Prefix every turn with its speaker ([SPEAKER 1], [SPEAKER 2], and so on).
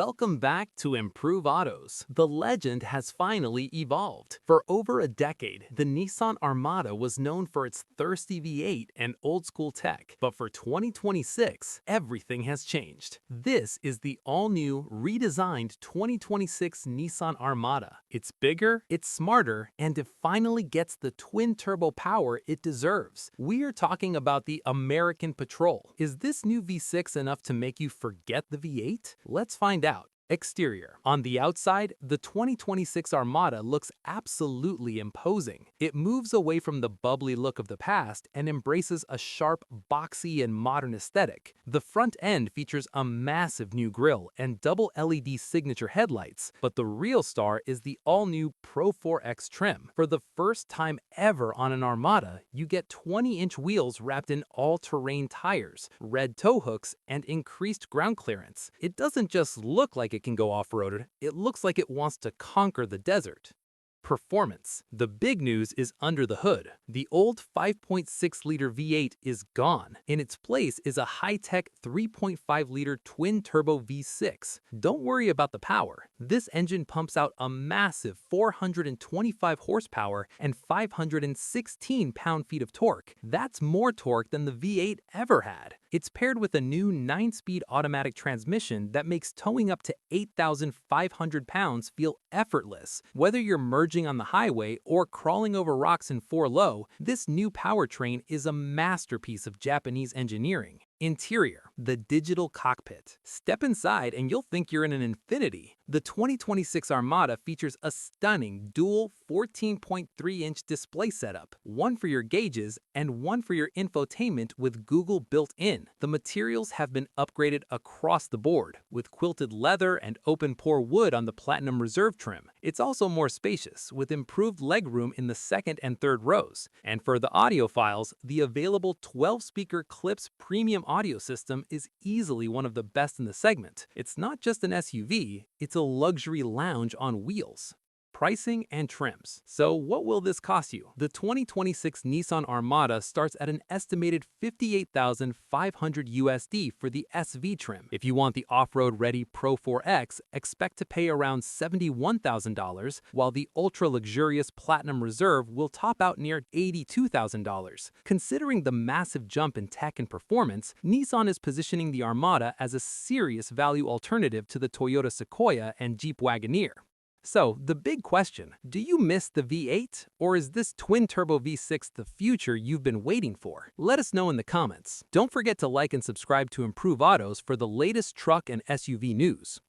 [SPEAKER 1] Welcome back to Improve Autos. The legend has finally evolved. For over a decade, the Nissan Armada was known for its thirsty V8 and old-school tech. But for 2026, everything has changed. This is the all-new, redesigned 2026 Nissan Armada. It's bigger, it's smarter, and it finally gets the twin-turbo power it deserves. We are talking about the American Patrol. Is this new V6 enough to make you forget the V8? Let's find out. Exterior. On the outside, the 2026 Armada looks absolutely imposing. It moves away from the bubbly look of the past and embraces a sharp, boxy, and modern aesthetic. The front end features a massive new grille and double LED signature headlights, but the real star is the all-new Pro 4X trim. For the first time ever on an Armada, you get 20-inch wheels wrapped in all-terrain tires, red tow hooks, and increased ground clearance. It doesn't just look like it can go off-road, it looks like it wants to conquer the desert. Performance. The big news is under the hood. The old 5.6-liter V8 is gone. In its place is a high-tech 3.5-liter twin-turbo V6. Don't worry about the power. This engine pumps out a massive 425 horsepower and 516 pound-feet of torque. That's more torque than the V8 ever had. It's paired with a new 9-speed automatic transmission that makes towing up to 8,500 pounds feel effortless. Whether you're merging on the highway or crawling over rocks in 4-low, this new powertrain is a masterpiece of Japanese engineering. Interior. The digital cockpit. Step inside and you'll think you're in an Infiniti. The 2026 Armada features a stunning dual 14.3-inch display setup, one for your gauges and one for your infotainment with Google built in. The materials have been upgraded across the board, with quilted leather and open-pore wood on the Platinum Reserve trim. It's also more spacious, with improved legroom in the second and third rows. And for the audiophiles, the available 12-speaker Klipsch premium audio system is easily one of the best in the segment. It's not just an SUV, it's a luxury lounge on wheels. Pricing and trims. So what will this cost you? The 2026 Nissan Armada starts at an estimated $58,500 USD for the SV trim. If you want the off-road ready Pro 4X, expect to pay around $71,000, while the ultra-luxurious Platinum Reserve will top out near $82,000. Considering the massive jump in tech and performance, Nissan is positioning the Armada as a serious value alternative to the Toyota Sequoia and Jeep Wagoneer. So, the big question, do you miss the V8? Or is this twin-turbo V6 the future you've been waiting for? Let us know in the comments. Don't forget to like and subscribe to Improve Autos for the latest truck and SUV news.